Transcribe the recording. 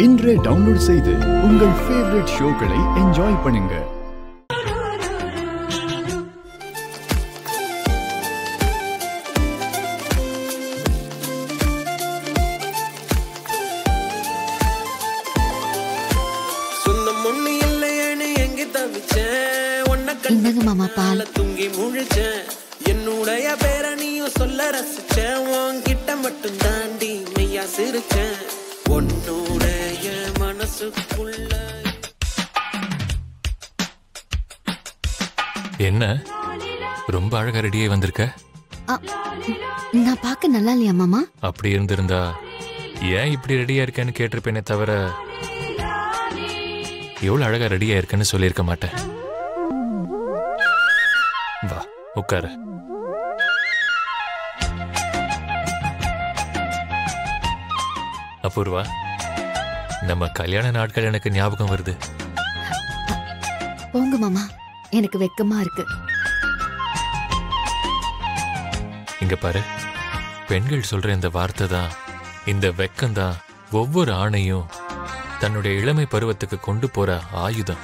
இன்றே டவுன்லோட் செய்து உங்கள் ஃபேவரட் ஷோக்களை என்ஜாய் பண்ணுங்க. இந்தங்க மாமா பால். தூங்கி முழிச்சேன் என்னுடைய பேர நீயும் சொல்ல ரசிச்சேன் உன்கிட்ட மட்டும் தாண்டி மெய்யா சிரிச்சேன் உன்னுடைய மனசுக்குள்ள. என்ன ரொம்ப அழகா ரெடியே வந்திருக்க? நான் பார்க்க நல்லா இல்லையா மாமா? அப்படி இருந்திருந்தா ஏன் இப்படி ரெடியா இருக்கேன்னு கேட்டிருப்பேனே தவிர எவ்வளவு அழகா ரெடியா இருக்கேன்னு சொல்லியிருக்க மாட்டேன். வா உட்காரு. அபூர்வா, நம்ம கல்யாண நாட்கள் எனக்கு ஞாபகம் வருது. போங்க மாமா, எனக்கு வெக்கமா இருக்கு. இங்க பாரு, பெண்கள் சொல்ற இந்த வார்த்தை தான், இந்த வெக்கம் தான் ஒவ்வொரு ஆணையும் தன்னுடைய இளமை பருவத்துக்கு கொண்டு போற ஆயுதம்.